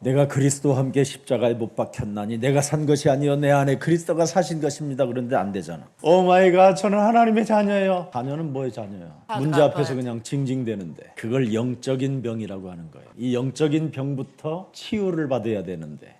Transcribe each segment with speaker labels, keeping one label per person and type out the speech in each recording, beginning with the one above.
Speaker 1: 내가 그리스도와 함께 십자가에 못 박혔나니 내가 산 것이 아니요 내 안에 그리스도가 사신 것입니다. 그런데 안 되잖아. 오 마이 갓, 저는 하나님의 자녀예요. 자녀는 뭐의 자녀야? 문제 앞에서 그냥 징징대는데, 그걸 영적인 병이라고 하는 거예요. 이 영적인 병부터 치유를 받아야 되는데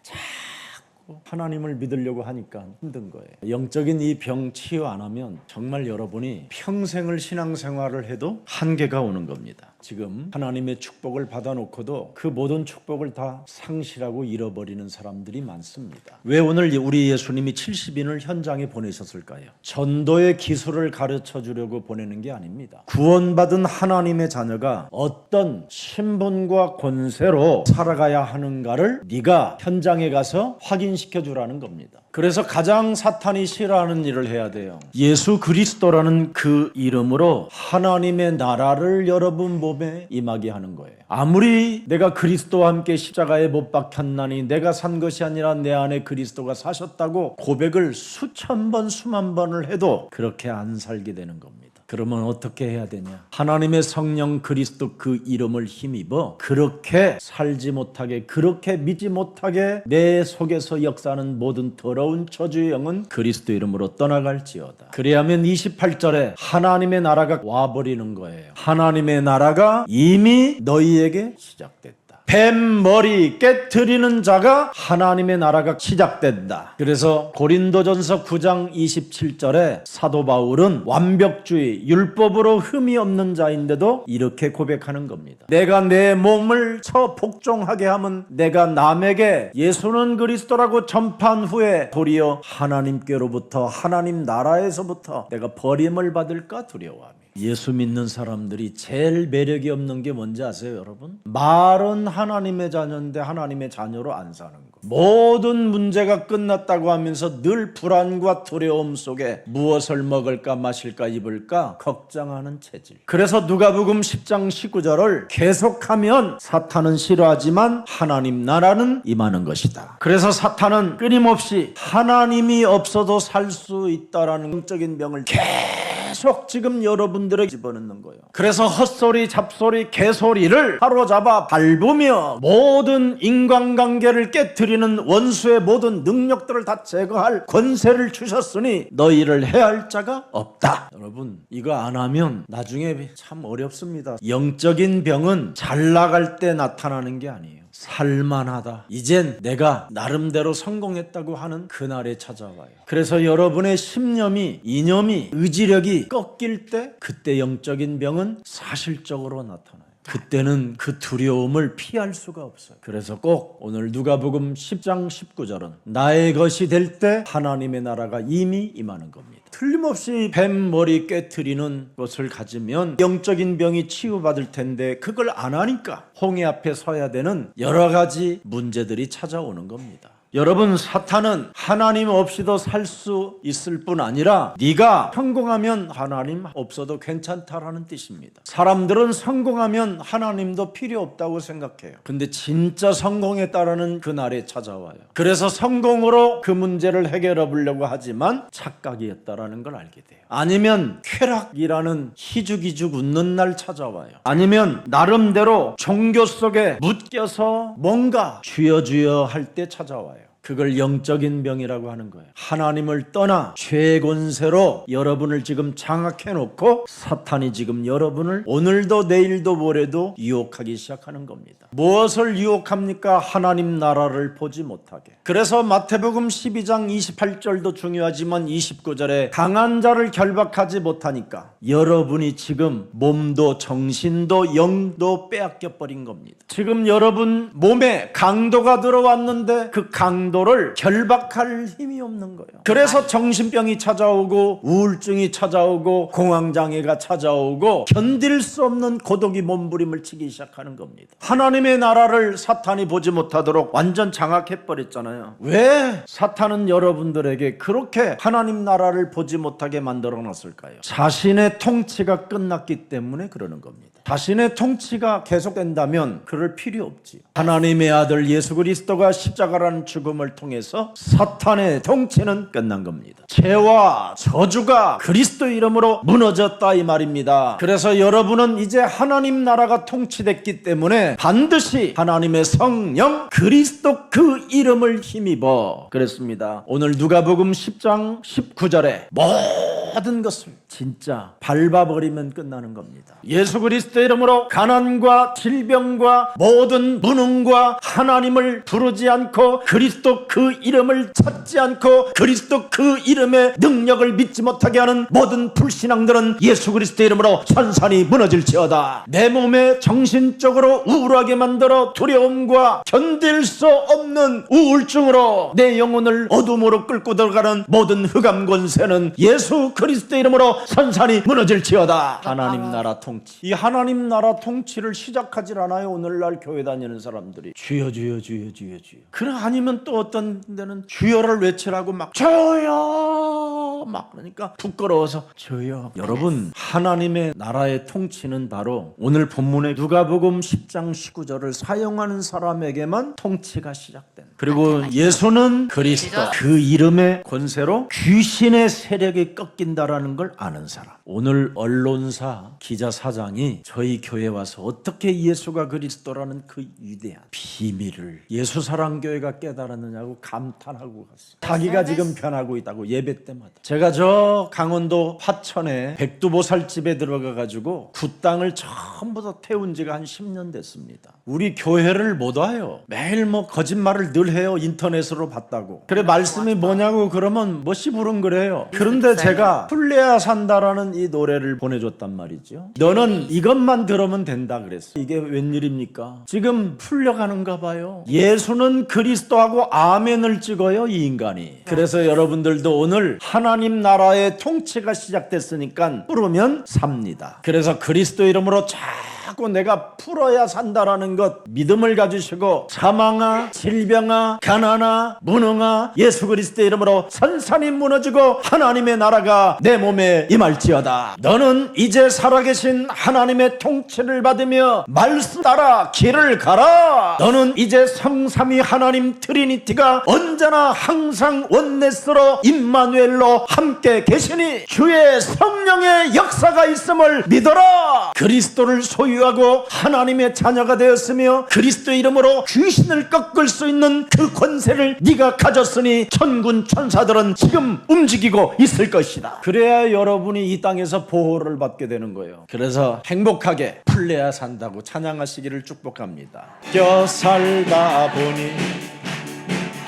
Speaker 1: 하나님을 믿으려고 하니까 힘든 거예요. 영적인 이 병 치유 안 하면 정말 여러분이 평생을 신앙생활을 해도 한계가 오는 겁니다. 지금 하나님의 축복을 받아놓고도 그 모든 축복을 다 상실하고 잃어버리는 사람들이 많습니다. 왜 오늘 우리 예수님이 70인을 현장에 보내셨을까요? 전도의 기술을 가르쳐 주려고 보내는 게 아닙니다. 구원받은 하나님의 자녀가 어떤 신분과 권세로 살아가야 하는가를 네가 현장에 가서 확인시켜 주라는 겁니다. 그래서 가장 사탄이 싫어하는 일을 해야 돼요. 예수 그리스도라는 그 이름으로 하나님의 나라를 여러분 몸에 임하게 하는 거예요. 아무리 내가 그리스도와 함께 십자가에 못 박혔나니 내가 산 것이 아니라 내 안에 그리스도가 사셨다고 고백을 수천 번 수만 번을 해도 그렇게 안 살게 되는 겁니다. 그러면 어떻게 해야 되냐? 하나님의 성령 그리스도 그 이름을 힘입어 그렇게 살지 못하게, 그렇게 믿지 못하게 내 속에서 역사하는 모든 더러운 저주의 영은 그리스도 이름으로 떠나갈지어다. 그래야면 28절에 하나님의 나라가 와버리는 거예요. 하나님의 나라가 이미 너희에게 시작됐다. 뱀 머리 깨트리는 자가 하나님의 나라가 시작된다. 그래서 고린도전서 9장 27절에 사도 바울은 완벽주의, 율법으로 흠이 없는 자인데도 이렇게 고백하는 겁니다. 내가 내 몸을 복종하게 하면 내가 남에게 예수는 그리스도라고 전파한 후에 도리어 하나님께로부터, 하나님 나라에서부터 내가 버림을 받을까 두려워합니다. 예수 믿는 사람들이 제일 매력이 없는 게 뭔지 아세요, 여러분? 말은 하나님의 자녀인데 하나님의 자녀로 안 사는 거. 모든 문제가 끝났다고 하면서 늘 불안과 두려움 속에 무엇을 먹을까 마실까 입을까 걱정하는 체질. 그래서 누가복음 10장 19절을 계속하면 사탄은 싫어하지만 하나님 나라는 임하는 것이다. 그래서 사탄은 끊임없이 하나님이 없어도 살 수 있다라는 영적인 병을 계속 지금 여러분들에게 집어넣는 거예요. 그래서 헛소리, 잡소리, 개소리를 사로잡아 밟으며 모든 인간관계를 깨뜨리는 원수의 모든 능력들을 다 제거할 권세를 주셨으니 너희를 해할 자가 없다. 여러분, 이거 안 하면 나중에 참 어렵습니다. 영적인 병은 잘 나갈 때 나타나는 게 아니에요. 살만하다, 이젠 내가 나름대로 성공했다고 하는 그날에 찾아와요. 그래서 여러분의 신념이, 이념이, 의지력이 꺾일 때 그때 영적인 병은 사실적으로 나타나요. 그때는 그 두려움을 피할 수가 없어요. 그래서 꼭 오늘 누가복음 10장 19절은 나의 것이 될 때 하나님의 나라가 이미 임하는 겁니다. 틀림없이 뱀 머리 깨트리는 것을 가지면 영적인 병이 치유받을 텐데 그걸 안 하니까 홍해 앞에 서야 되는 여러 가지 문제들이 찾아오는 겁니다. 여러분, 사탄은 하나님 없이도 살 수 있을 뿐 아니라 네가 성공하면 하나님 없어도 괜찮다라는 뜻입니다. 사람들은 성공하면 하나님도 필요 없다고 생각해요. 근데 진짜 성공했다라는 그날에 찾아와요. 그래서 성공으로 그 문제를 해결해 보려고 하지만 착각이었다라는 걸 알게 돼요. 아니면 쾌락이라는 희죽희죽 웃는 날 찾아와요. 아니면 나름대로 종교 속에 묶여서 뭔가 주여 주여 할 때 찾아와요. 그걸 영적인 병이라고 하는 거예요. 하나님을 떠나 죄의 권세로 여러분을 지금 장악해놓고 사탄이 지금 여러분을 오늘도 내일도 모레도 유혹하기 시작하는 겁니다. 무엇을 유혹합니까? 하나님 나라를 보지 못하게. 그래서 마태복음 12장 28절도 중요하지만 29절에 강한 자를 결박하지 못하니까 여러분이 지금 몸도 정신도 영도 빼앗겨 버린 겁니다. 지금 여러분 몸에 강도가 들어왔는데 그 강도를 결박할 힘이 없는 거예요. 그래서 정신병이 찾아오고 우울증이 찾아오고 공황장애가 찾아오고 견딜 수 없는 고독이 몸부림을 치기 시작하는 겁니다. 하나님의 나라를 사탄이 보지 못하도록 완전 장악해버렸잖아요. 왜 사탄은 여러분들에게 그렇게 하나님 나라를 보지 못하게 만들어 놨을까요? 자신의 통치가 끝났기 때문에 그러는 겁니다. 자신의 통치가 계속된다면 그럴 필요 없지. 하나님의 아들 예수 그리스도가 십자가라는 죽음을 통해서 사탄의 통치는 끝난 겁니다. 죄와 저주가 그리스도 이름으로 무너졌다 이 말입니다. 그래서 여러분은 이제 하나님 나라가 통치됐기 때문에 반드시 하나님의 성령 그리스도 그 이름을 힘입어 그랬습니다. 오늘 누가복음 10장 19절에 모든 것을 진짜 밟아버리면 끝나는 겁니다. 예수 그리스도 이름으로 가난과 질병과 모든 무능과 하나님을 부르지 않고 그리스도 그 이름을 찾지 않고 그리스도 그 이름의 능력을 믿지 못하게 하는 모든 불신앙들은 예수 그리스도 이름으로 산산이 무너질지어다. 내 몸에 정신적으로 우울하게 만들어 두려움과 견딜 수 없는 우울증으로 내 영혼을 어둠으로 끌고 들어가는 모든 흑암 권세는 예수 그리스도 이름으로 산산이 무너질지어다. 하나님 나라 통치. 이 하나님 나라 통치를 시작하질 않아요. 오늘날 교회 다니는 사람들이 주여 주여 주여 주여 주여. 그래 아니면 또 어떤 데는 주여를 외치라고 막 주여 막 그러니까 부끄러워서 주여. 여러분 하나님의 나라의 통치는 바로 오늘 본문의 누가복음 10장 19절을 사용하는 사람에게만 통치가 시작된. 그리고 예수는 그리스도 그 이름의 권세로 귀신의 세력이 꺾인다라는 걸 아는 사람. 오늘 언론사 기자 사장이 저희 교회에 와서 어떻게 예수가 그리스도라는 그 위대한 비밀을 예수사랑교회가 깨달았느냐고 감탄하고 갔어요. 자기가 지금 변하고 있다고 예배 때마다. 제가 저 강원도 화천에 백두보살집에 들어가가지고 구 땅을 전부 다 태운 지가 한 10년 됐습니다. 우리 교회를 못 와요. 매일 뭐 거짓말을 늘 해요. 인터넷으로 봤다고. 그래 말씀이 뭐냐고 그러면 뭐 시부름거려요. 그런데 제가 풀려야 산다라는 이 노래를 보내줬단 말이죠. 너는 이것만 들으면 된다 그랬어. 이게 웬일입니까? 지금 풀려가는가 봐요. 예수는 그리스도하고 아멘을 찍어요 이 인간이. 그래서 여러분들도 오늘 하나님 나라의 통치가 시작됐으니까 부르면 삽니다. 그래서 그리스도 이름으로 자꾸 내가 풀어야 산다라는 것 믿음을 가지시고 사망아 질병아 가난아 무능아 예수 그리스도 이름으로 산산이 무너지고 하나님의 나라가 내 몸에 임할지어다. 너는 이제 살아계신 하나님의 통치를 받으며 말씀 따라 길을 가라. 너는 이제 성삼위 하나님 트리니티가 언제나 항상 원네스로 임마누엘로 함께 계시니 주의 성령의 역사가 있음을 믿어라. 그리스도를 소유하고 하나님의 자녀가 되었으며 그리스도 이름으로 귀신을 꺾을 수 있는 그 권세를 네가 가졌으니 천군 천사들은 지금 움직이고 있을 것이다. 그래야 여러분이 이 땅에서 보호를 받게 되는 거예요. 그래서 행복하게 풀려야 산다고 찬양하시기를 축복합니다. 껴 살다 보니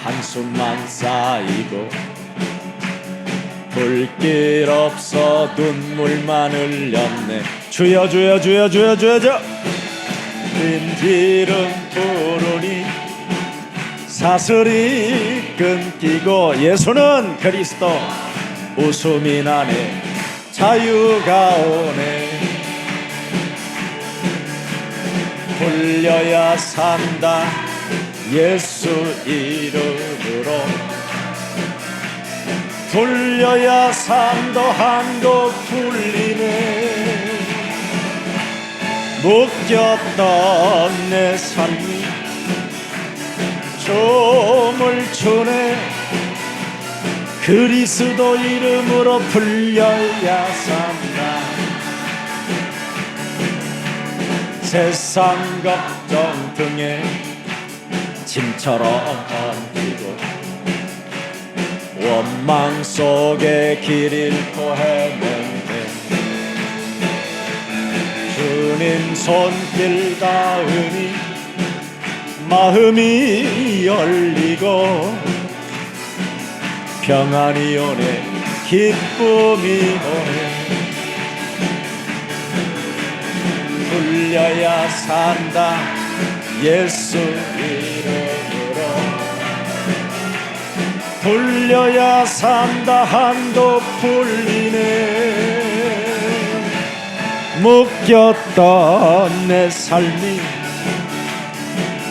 Speaker 1: 한숨만 쌓이고 불길 없어 눈물만 흘렸네. 주여 주여 주여 주여 주여 주여. 빈기름 부르니 사슬이 끊기고 예수는 그리스도 웃음이 나네. 자유가 오네. 풀려야 산다 예수 이름으로. 풀려야 산도 한도 풀리네. 묶였던 내 삶이 춤을 추네. 그리스도 이름으로 풀려야 산다. 세상 걱정 등에 짐처럼 얹히고 원망 속에 길 잃고 헤맨대. 주님 손길 닿으니 마음이 열리고 평안이 오네. 기쁨이 오네. 풀려야 산다 예수 이름으로. 풀려야 산다 한도 풀리네. 묶였던 내 삶이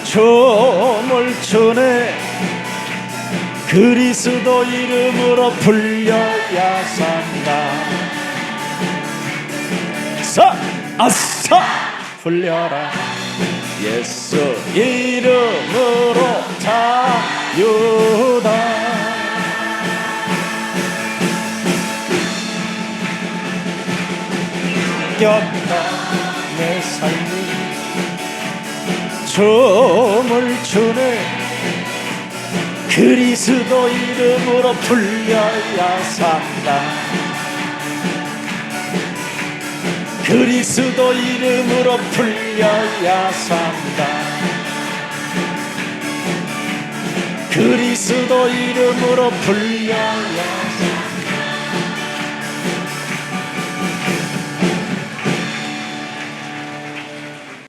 Speaker 1: 춤을 추네. 그리스도 이름으로 풀려야 산다. 아싸 풀려라. 예수 이름으로 자유다. 겹다 내 삶이 춤을 추네. 그리스도 이름으로 풀려야 산다. 그리스도 이름으로 풀려야 산다. 그리스도 이름으로 풀려야 산다.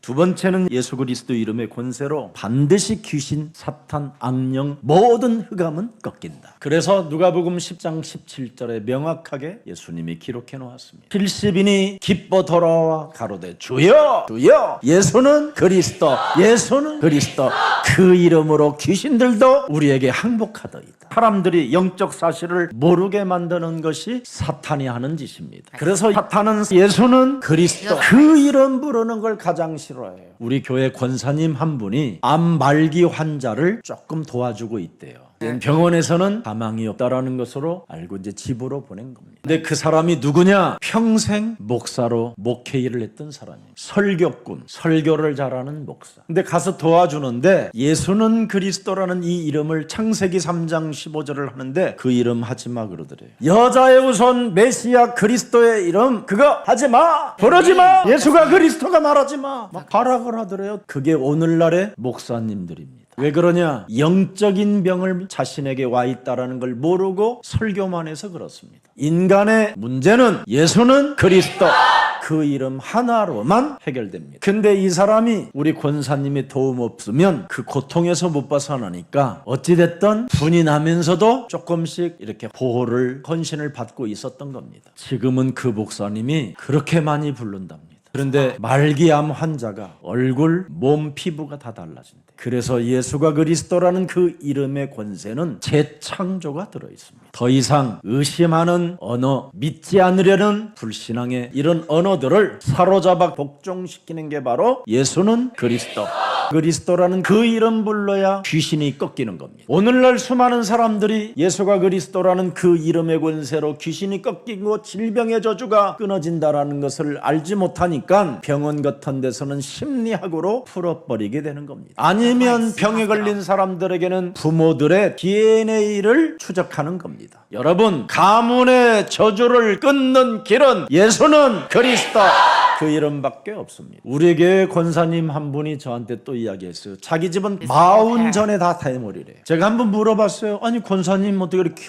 Speaker 1: 두 번째는 예수 그리스도 이름의 권세로 반드시 귀신, 사탄, 악령, 모든 흑암은 꺾인다. 그래서 누가복음 10장 17절에 명확하게 예수님이 기록해 놓았습니다. 필시빈이 기뻐 돌아와 가로되 주여 주여 예수는 그리스도 예수는 그리스도 그 이름으로 귀신들도 우리에게 항복하더이다. 사람들이 영적 사실을 모르게 만드는 것이 사탄이 하는 짓입니다. 그래서 사탄은 예수는 그리스도 그 이름 부르는 걸 가장 싫어해요. 우리 교회 권사님 한 분이 암 말기 환자를 조금 도와주고 있대요. 병원에서는 사망이 없다라는 것으로 알고 이제 집으로 보낸 겁니다. 근데 그 사람이 누구냐? 평생 목사로 목회 일을 했던 사람이에요. 설교꾼, 설교를 잘하는 목사. 근데 가서 도와주는데 예수는 그리스도라는 이 이름을 창세기 3장 15절을 하는데 그 이름 하지 마 그러더래요. 여자의 우선 메시아 그리스도의 이름 그거 하지 마, 부르지 마, 예수가 그리스도가 말하지 마, 막 발악을 하더래요. 그게 오늘날의 목사님들입니다. 왜 그러냐? 영적인 병을 자신에게 와 있다라는 걸 모르고 설교만 해서 그렇습니다. 인간의 문제는 예수는 그리스도 그 이름 하나로만 해결됩니다. 근데 이 사람이 우리 권사님의 도움 없으면 그 고통에서 못 벗어나니까 어찌됐든 분이 나면서도 조금씩 이렇게 보호를 헌신을 받고 있었던 겁니다. 지금은 그 목사님이 그렇게 많이 부른답니다. 그런데 말기암 환자가 얼굴, 몸, 피부가 다 달라진대. 그래서 예수가 그리스도라는 그 이름의 권세는 재창조가 들어있습니다. 더 이상 의심하는 언어, 믿지 않으려는 불신앙의 이런 언어들을 사로잡아 복종시키는 게 바로 예수는 그리스도. 그리스도라는 그 이름 불러야 귀신이 꺾이는 겁니다. 오늘날 수많은 사람들이 예수가 그리스도라는 그 이름의 권세로 귀신이 꺾이고 질병의 저주가 끊어진다라는 것을 알지 못하니까 병원 같은 데서는 심리학으로 풀어버리게 되는 겁니다. 아니면 병에 걸린 사람들에게는 부모들의 DNA를 추적하는 겁니다. 여러분, 가문의 저주를 끊는 길은 예수는 그리스도 그 이름밖에 없습니다. 우리 교회 권사님 한 분이 저한테 또 이야기했어요. 자기 집은 40 전에 다 대머리래. 제가 한번 물어봤어요. 아니 권사님 어떻게 이렇게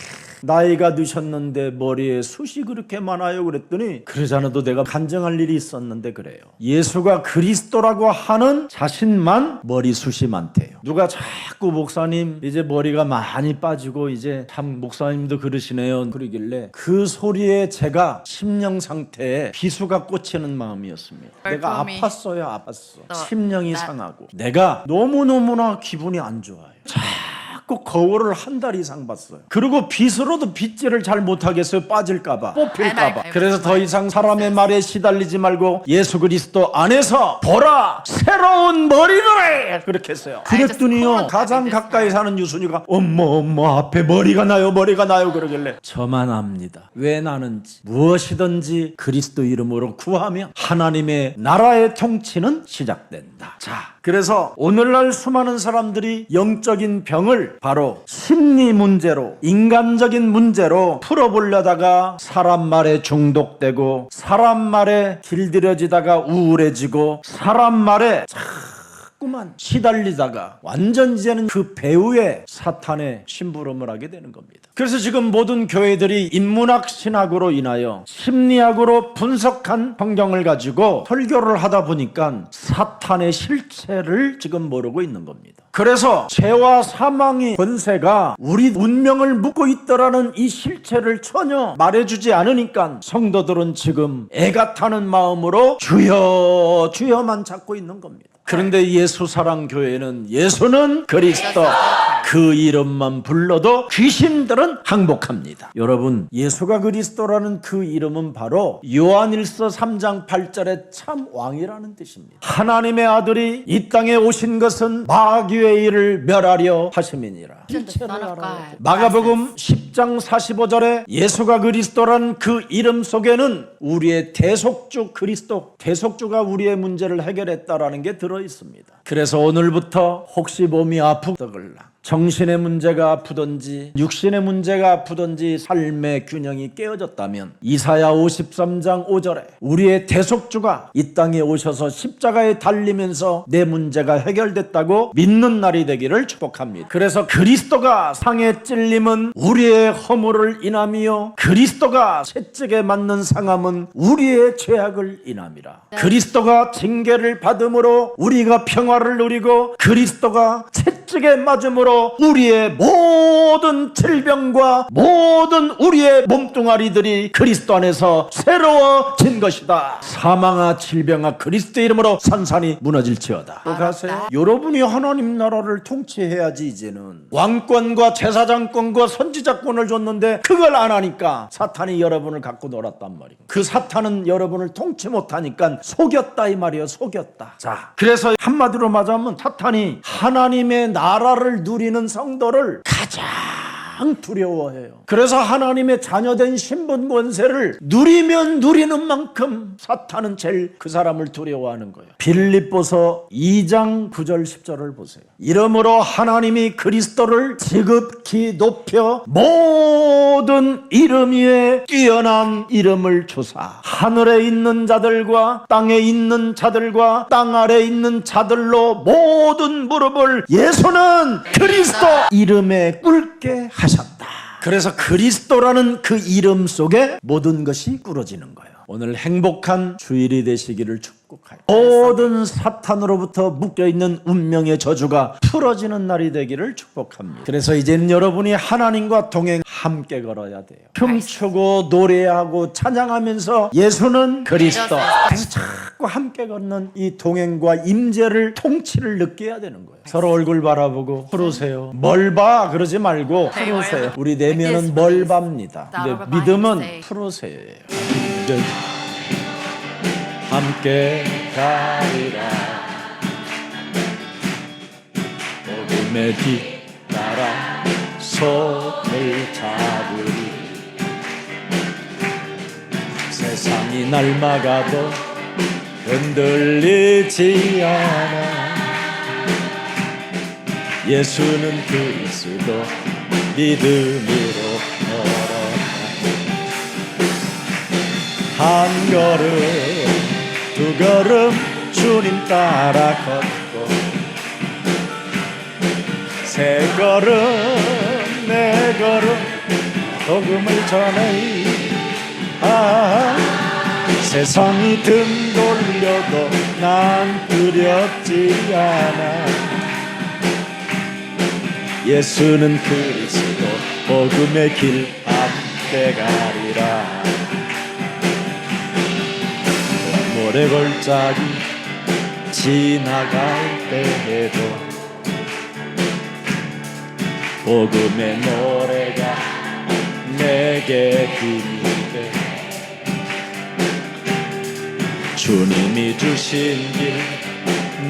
Speaker 1: 나이가 드셨는데 머리에 숱이 그렇게 많아요? 그랬더니 그러지 않아도 내가 간증할 일이 있었는데 그래요. 예수가 그리스도라고 하는 자신만 머리숱이 많대요. 누가 자꾸 목사님 이제 머리가 많이 빠지고 이제 참 목사님도 그러시네요 그러길래 그 소리에 제가 심령 상태에 비수가 꽂히는 마음이었습니다. 내가 아팠어요. 심령이 상하고 내가 너무너무나 기분이 안 좋아요. 자꾸 거울을 한 달 이상 봤어요. 그리고 빗으로도 빗질을 잘 못하겠어요. 빠질까봐, 뽑힐까봐. 그래서 더 이상 사람의 말에 시달리지 말고 예수 그리스도 안에서 보라 새로운 머리를 그렇게 했어요. 그랬더니요 가장 가까이 사는 유순이가 엄마 앞에 머리가 나요 그러길래 저만 압니다. 왜 나는지. 무엇이든지 그리스도 이름으로 구하면 하나님의 나라의 통치는 시작된다. 자, 그래서 오늘날 수많은 사람들이 영적인 병을 바로 심리 문제로, 인간적인 문제로 풀어보려다가 사람 말에 중독되고 사람 말에 길들여지다가 우울해지고 사람 말에 자꾸만 시달리다가 완전 이제는 그 배후에 사탄의 심부름을 하게 되는 겁니다. 그래서 지금 모든 교회들이 인문학 신학으로 인하여 심리학으로 분석한 성경을 가지고 설교를 하다 보니까 사탄의 실체를 지금 모르고 있는 겁니다. 그래서 죄와 사망의 권세가 우리 운명을 묶고 있더라는 이 실체를 전혀 말해주지 않으니까 성도들은 지금 애가 타는 마음으로 주여 주여만 찾고 있는 겁니다. 그런데 예수 사랑 교회는 예수는 그리스도 그 이름만 불러도 귀신들은 항복합니다. 여러분, 예수가 그리스도라는 그 이름은 바로 요한일서 3장 8절에 참 왕이라는 뜻입니다. 하나님의 아들이 이 땅에 오신 것은 마귀의 일을 멸하려 하심이니라. 일체를 알아야 돼. 마가복음 10장 45절에 예수가 그리스도라는 그 이름 속에는 우리의 대속주 그리스도, 대속주가 우리의 문제를 해결했다라는 게 들어있습니다. 그래서 오늘부터 혹시 몸이 아프다걸라, 정신의 문제가 아프든지 육신의 문제가 아프든지 삶의 균형이 깨어졌다면 이사야 53장 5절에 우리의 대속주가 이 땅에 오셔서 십자가에 달리면서 내 문제가 해결됐다고 믿는 날이 되기를 축복합니다. 그래서 그리스도가 상에 찔림은 우리의 허물을 인함이요 그리스도가 채찍에 맞는 상함은 우리의 죄악을 인함이라. 그리스도가 징계를 받음으로 우리가 평화를 누리고 그리스도가 채찍에 맞음으로 우리의 모든 질병과 모든 우리의 몸뚱아리들이 그리스도 안에서 새로워진 것이다. 사망아 질병아 그리스도 이름으로 산산이 무너질지어다. 또 가세요. 여러분이 하나님 나라를 통치해야지. 이제는 왕권과 제사장권과 선지자권을 줬는데 그걸 안 하니까 사탄이 여러분을 갖고 놀았단 말이에요. 그 사탄은 여러분을 통치 못하니까 속였다 이 말이에요. 속였다. 자, 그래서 한마디로 말하면 사탄이 하나님의 나라를 누리는 성도를 가장 두려워해요. 그래서 하나님의 자녀된 신분 권세를 누리면 누리는 만큼 사탄은 제일 그 사람을 두려워하는 거예요. 빌립보서 2장 9절 10절을 보세요. 이러므로 하나님이 그리스도를 지극히 높여 모든 이름 위에 뛰어난 이름을 주사 하늘에 있는 자들과 땅에 있는 자들과 땅 아래 있는 자들로 모든 무릎을 예수는 그리스도 이름에 꿇게 하셨다. 그래서 그리스도라는 그 이름 속에 모든 것이 꾸러지는 거예요. 오늘 행복한 주일이 되시기를 축복하여 모든 사탄으로부터 묶여있는 운명의 저주가 풀어지는 날이 되기를 축복합니다. 그래서 이제는 여러분이 하나님과 동행 함께 걸어야 돼요. 춤추고 노래하고 찬양하면서 예수는 그리스도, 그래서 자꾸 함께 걷는 이 동행과 임재를 통치를 느껴야 되는 거예요. 서로 얼굴 바라보고 풀으세요. 뭘 봐 그러지 말고 풀으세요. 우리 내면은 뭘 봅니다. 근데 믿음은 풀으세요. 함께 가리라 복음의 길 따라 손을 잡으리 세상이 날마가도 흔들리지 않아 예수는 그리스도 믿음으로 한 걸음 두 걸음 주님 따라 걷고 세 걸음 네 걸음 복음을 전해 세상이 등 돌려도 난 두렵지 않아 예수는 그리스도 복음의 길 함께 가리라 모래골짜기 지나갈 때에도 복음의 노래가 내게 힘이 돼 주님이 주신 길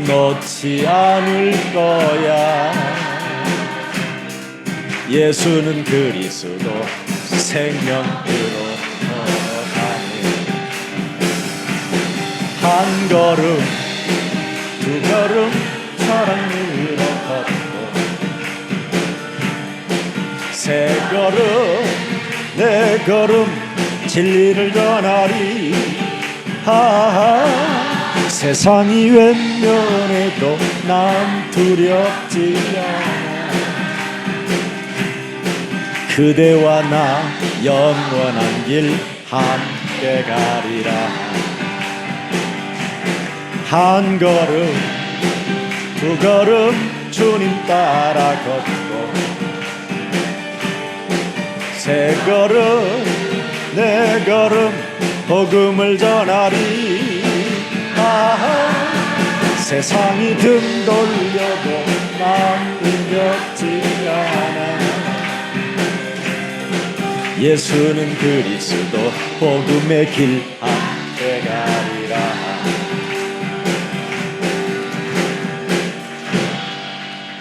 Speaker 1: 놓지 않을 거야 예수는 그리스도 생명으로 한 걸음 두 걸음 사랑으로 걷고 세 걸음 네 걸음 진리를 전하리 세상이 외면해도 난 두렵지 않아 그대와 나 영원한 길 함께 가리라 한 걸음 두 걸음 주님 따라 걷고 세 걸음 네 걸음 복음을 전하리 세상이 등 돌려도 난 두렵지 않아 예수는 그리스도 복음의 길 함께 가리라.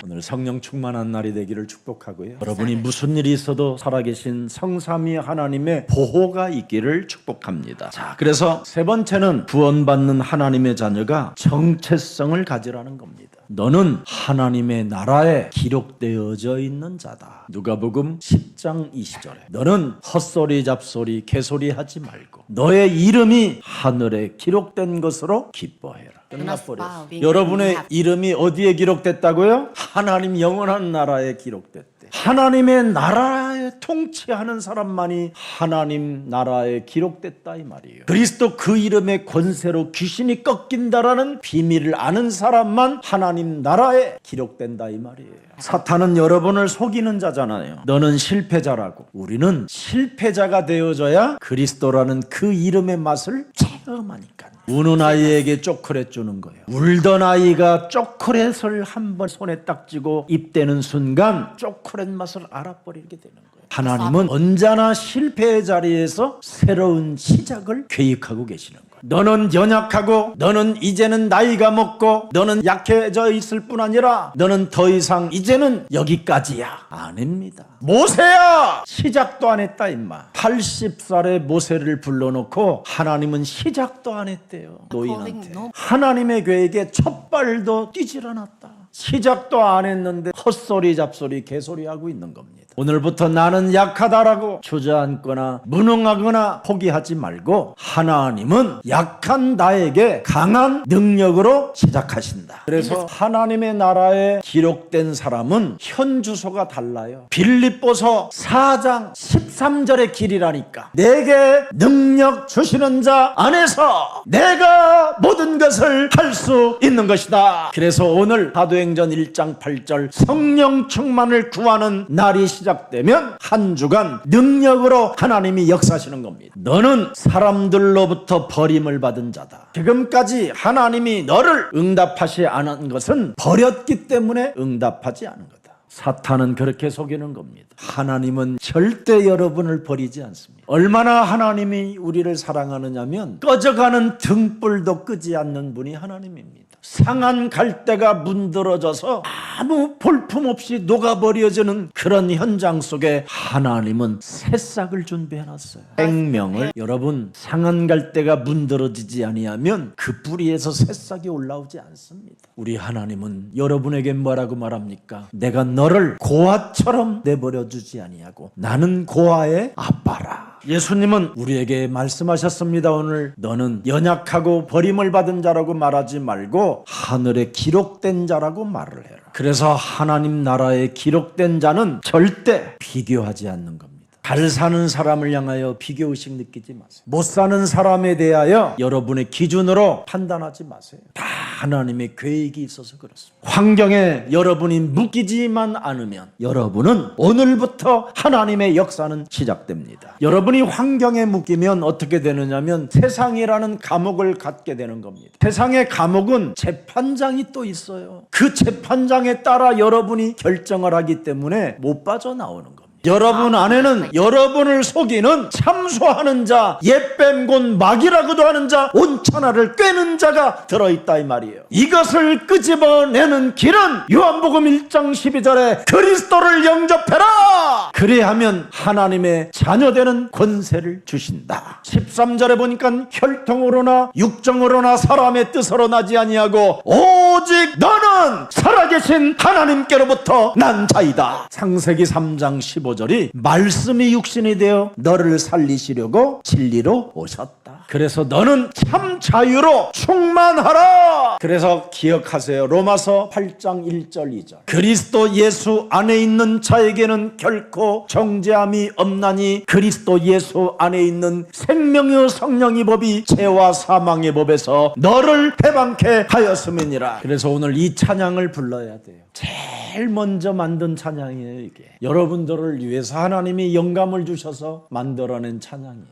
Speaker 1: 오늘 성령 충만한 날이 되기를 축복하고요. 여러분이 무슨 일이 있어도 살아계신 성삼위 하나님의 보호가 있기를 축복합니다. 자, 그래서 세 번째는 구원받는 하나님의 자녀가 정체성을 가지라는 겁니다. 너는 하나님의 나라에 기록되어져 있는 자다. 누가복음 10장 20절에 너는 헛소리 잡소리 개소리 하지 말고 너의 이름이 하늘에 기록된 것으로 기뻐해라. 끝나버렸어. 여러분의 이름이 어디에 기록됐다고요? 하나님 영원한 나라에 기록됐대. 하나님의 나라에 통치하는 사람만이 하나님 나라에 기록됐다 이 말이에요. 그리스도 그 이름의 권세로 귀신이 꺾인다라는 비밀을 아는 사람만 하나님 나라에 기록된다 이 말이에요. 사탄은 여러분을 속이는 자잖아요. 너는 실패자라고. 우리는 실패자가 되어져야 그리스도라는 그 이름의 맛을 체험하니까요. 우는 아이에게 초콜릿 주는 거예요. 울던 아이가 초콜릿을 한번 손에 딱 쥐고 입대는 순간 초콜릿 맛을 알아버리게 되는 거예요. 하나님은 언제나 실패의 자리에서 새로운 시작을 계획하고 계시는 거예요. 너는 연약하고 너는 이제는 나이가 먹고 너는 약해져 있을 뿐 아니라 너는 더 이상 이제는 여기까지야. 아닙니다. 모세야 시작도 안 했다 임마. 80살의 모세를 불러놓고 하나님은 시작도 안 했대요. 노인한테. 하나님의 계획에 첫 발도 뛰질 않았다. 시작도 안 했는데 헛소리 잡소리 개소리하고 있는 겁니다. 오늘부터 나는 약하다라고 주저앉거나 무능하거나 포기하지 말고 하나님은 약한 나에게 강한 능력으로 시작하신다. 그래서 하나님의 나라에 기록된 사람은 현 주소가 달라요. 빌립보서 4장 13절의 길이라니까. 내게 능력 주시는 자 안에서 내가 모든 것을 할 수 있는 것이다. 그래서 오늘 사도행전 1장 8절 성령 충만을 구하는 날이 시작되면 한 주간 능력으로 하나님이 역사하시는 겁니다. 너는 사람들로부터 버림을 받은 자다. 지금까지 하나님이 너를 응답하지 않은 것은 버렸기 때문에 응답하지 않은 거다. 사탄은 그렇게 속이는 겁니다. 하나님은 절대 여러분을 버리지 않습니다. 얼마나 하나님이 우리를 사랑하느냐면 꺼져가는 등불도 끄지 않는 분이 하나님입니다. 상한 갈대가 문드러져서 아무 볼품없이 녹아버려지는 그런 현장 속에 하나님은 새싹을 준비해놨어요. 생명을. 여러분, 상한 갈대가 문드러지지 아니하면 그 뿌리에서 새싹이 올라오지 않습니다. 우리 하나님은 여러분에게 뭐라고 말합니까? 내가 너를 고아처럼 내버려 두지 아니하고 나는 고아의 아빠라. 예수님은 우리에게 말씀하셨습니다. 오늘 너는 연약하고 버림을 받은 자라고 말하지 말고 하늘에 기록된 자라고 말을 해라. 그래서 하나님 나라에 기록된 자는 절대 비교하지 않는 겁니다. 잘 사는 사람을 향하여 비교의식 느끼지 마세요. 못 사는 사람에 대하여 여러분의 기준으로 판단하지 마세요. 다 하나님의 계획이 있어서 그렇습니다. 환경에 여러분이 묶이지만 않으면 여러분은 오늘부터 하나님의 역사는 시작됩니다. 여러분이 환경에 묶이면 어떻게 되느냐면 세상이라는 감옥을 갖게 되는 겁니다. 세상의 감옥은 재판장이 또 있어요. 그 재판장에 따라 여러분이 결정을 하기 때문에 못 빠져나오는 겁니다. 여러분 안에는 여러분을 속이는 참소하는 자, 옛뱀곤 마귀라고도 하는 자, 온천하를 꿰는 자가 들어있다 이 말이에요. 이것을 끄집어내는 길은 요한복음 1장 12절에 그리스도를 영접해라. 그래야면 하나님의 자녀되는 권세를 주신다. 13절에 보니까 혈통으로나 육정으로나 사람의 뜻으로 나지 아니하고 오직 너는 살아계신 하나님께로부터 난 자이다. 창세기 3장 15절이 말씀이 육신이 되어 너를 살리시려고 진리로 오셨다. 그래서 너는 참 자유로 충만하라. 그래서 기억하세요. 로마서 8장 1절 2절 그리스도 예수 안에 있는 자에게는 결코 정죄함이 없나니 그리스도 예수 안에 있는 생명의 성령의 법이 죄와 사망의 법에서 너를 해방케 하였음이니라. 그래서 오늘 이 찬양을 불러야 돼요. 제일 먼저 만든 찬양이에요. 이게 여러분들을 위해서 하나님이 영감을 주셔서 만들어낸 찬양이에요.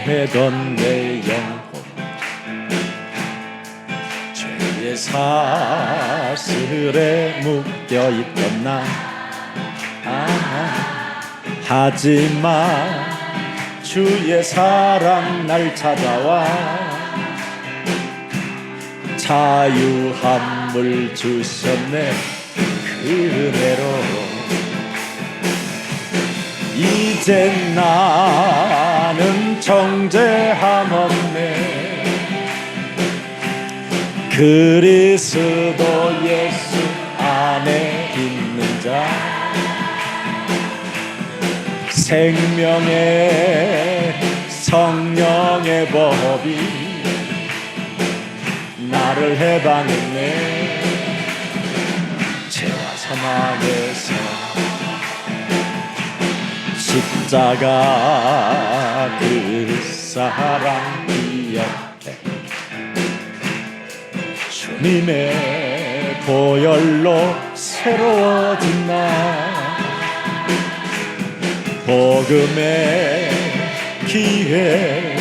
Speaker 1: 해던 내 영혼 죄의 사슬에 묶여있던 나 하지만 주의 사랑 날 찾아와 자유함을 주셨네. 그 은혜로 이제 나는 정죄함 없네. 그리스도 예수 안에 있는 자 생명의 성령의 법이 나를 해방했네. 죄와 사망에서 십자가 그 사랑 기억해 주님의 보혈로 새로워진 나 복음의 기회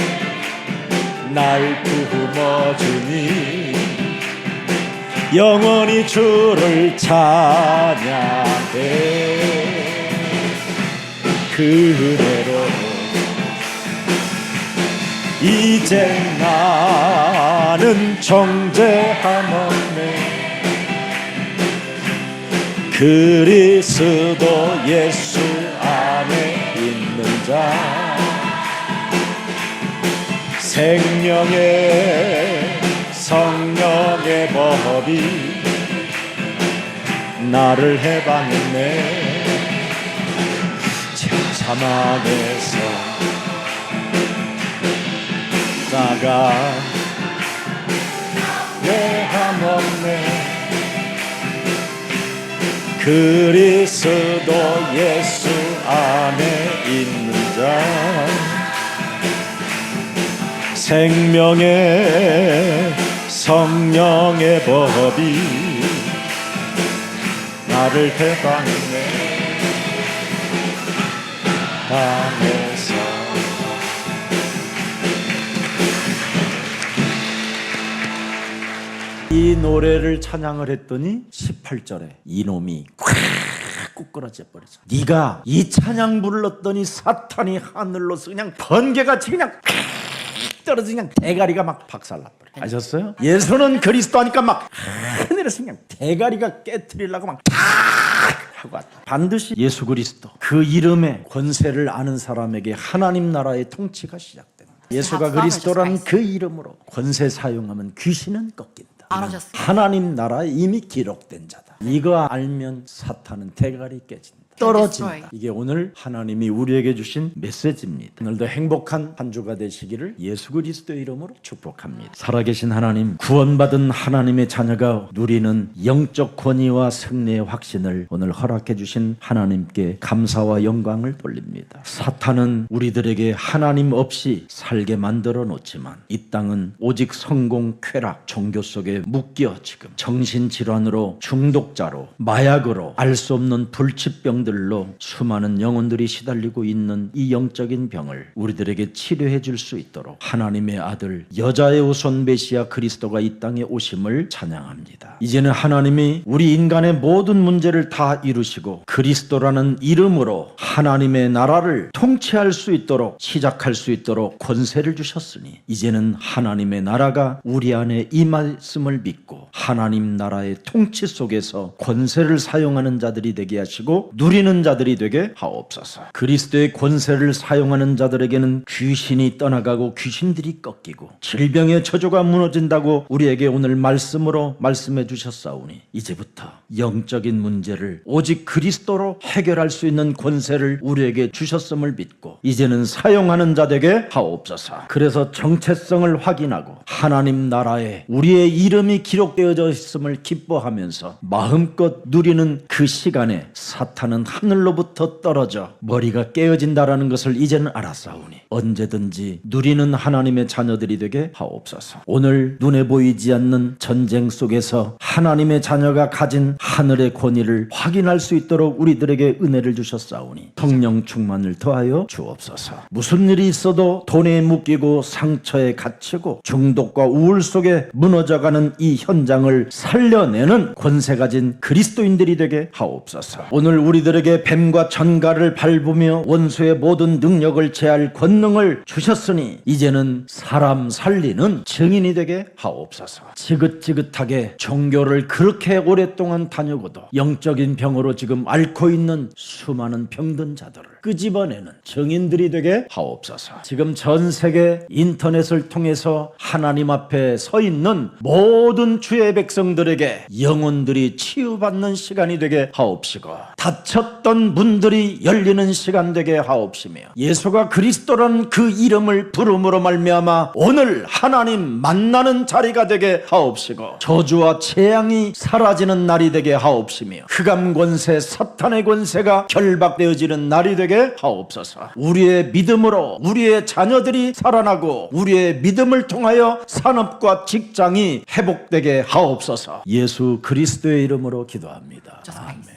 Speaker 1: 날 품어주니 영원히 주를 찬양해. 그 은혜로 이제 나는 정죄함 없네. 그리스도 예수 안에 있는 자 생명의 성령의 법이 나를 해방했네. 사망에서 자가 내함 없네. 그리스도 예수 안에 있는 자 생명의 성령의 법이 나를 해방했네. 땅에서 이 노래를 찬양을 했더니 18절에 이놈이 콱 꾸꾸라져 버렸어. 네가 이 찬양 불렀더니 사탄이 하늘로서 그냥 번개같이 그냥 떨어져 그냥 대가리가 막 박살나버려. 아셨어요? 예수는 그리스도 하니까 막 하늘에서 그냥 대가리가 깨트리려고 막 하고 왔다. 반드시 예수 그리스도 그 이름의 권세를 아는 사람에게 하나님 나라의 통치가 시작됩니다. 예수가 그리스도라는 그 이름으로 권세 사용하면 귀신은 꺾인다. 하나님 나라에 이미 기록된 자다. 이거 알면 사탄은 대가리 깨진다. 떨어진다. 이게 오늘 하나님이 우리에게 주신 메시지입니다. 오늘도 행복한 한 주가 되시기를 예수 그리스도의 이름으로 축복합니다. 살아계신 하나님, 구원받은 하나님의 자녀가 누리는 영적 권위와 승리의 확신을 오늘 허락해 주신 하나님께 감사와 영광을 돌립니다. 사탄은 우리들에게 하나님 없이 살게 만들어 놓지만 이 땅은 오직 성공, 쾌락, 종교 속에 묶여 지금 정신질환으로, 중독자로, 마약으로, 알 수 없는 불치병 들로 수많은 영혼들이 시달리고 있는 이 영적인 병을 우리들에게 치료해 줄 수 있도록 하나님의 아들 여자의 후손 메시아 그리스도가 이 땅에 오심을 찬양합니다. 이제는 하나님이 우리 인간의 모든 문제를 다 이루시고 그리스도라는 이름으로 하나님의 나라를 통치할 수 있도록, 시작할 수 있도록 권세를 주셨으니 이제는 하나님의 나라가 우리 안에 임했음을 믿고 하나님 나라의 통치 속에서 권세를 사용하는 자들이 되게 하시고 누리는 자들이 되게 하옵소서. 그리스도의 권세를 사용하는 자들에게는 귀신이 떠나가고 귀신들이 꺾이고 질병의 저주가 무너진다고 우리에게 오늘 말씀으로 말씀해 주셨사오니 이제부터 영적인 문제를 오직 그리스도로 해결할 수 있는 권세를 우리에게 주셨음을 믿고 이제는 사용하는 자 되게 하옵소서. 그래서 정체성을 확인하고 하나님 나라에 우리의 이름이 기록되어져 있음을 기뻐하면서 마음껏 누리는 그 시간에 사탄은 하늘로부터 떨어져 머리가 깨어진다라는 것을 이제는 알았사오니 언제든지 누리는 하나님의 자녀들이 되게 하옵소서. 오늘 눈에 보이지 않는 전쟁 속에서 하나님의 자녀가 가진 하늘의 권위를 확인할 수 있도록 우리들에게 은혜를 주셨사오니 성령 충만을 더하여 주옵소서. 무슨 일이 있어도 돈에 묶이고 상처에 갇히고 중독과 우울 속에 무너져가는 이 현장을 살려내는 권세 가진 그리스도인들이 되게 하옵소서. 오늘 우리들 너희들에게 뱀과 전갈을 밟으며 원수의 모든 능력을 제할 권능을 주셨으니 이제는 사람 살리는 증인이 되게 하옵소서. 지긋지긋하게 종교를 그렇게 오랫동안 다니고도 영적인 병으로 지금 앓고 있는 수많은 병든 자들을 끄집어내는 증인들이 되게 하옵소서. 지금 전 세계 인터넷을 통해서 하나님 앞에 서 있는 모든 주의 백성들에게 영혼들이 치유받는 시간이 되게 하옵시고, 닫혔던 문들이 열리는 시간 되게 하옵시며, 예수가 그리스도라는 그 이름을 부름으로 말미암아 오늘 하나님 만나는 자리가 되게 하옵시고, 저주와 재앙이 사라지는 날이 되게 하옵시며, 흑암 권세 사탄의 권세가 결박되어지는 날이 되게 하옵소서. 우리의 믿음으로 우리의 자녀들이 살아나고 우리의 믿음을 통하여 산업과 직장이 회복되게 하옵소서. 예수 그리스도의 이름으로 기도합니다. 아멘.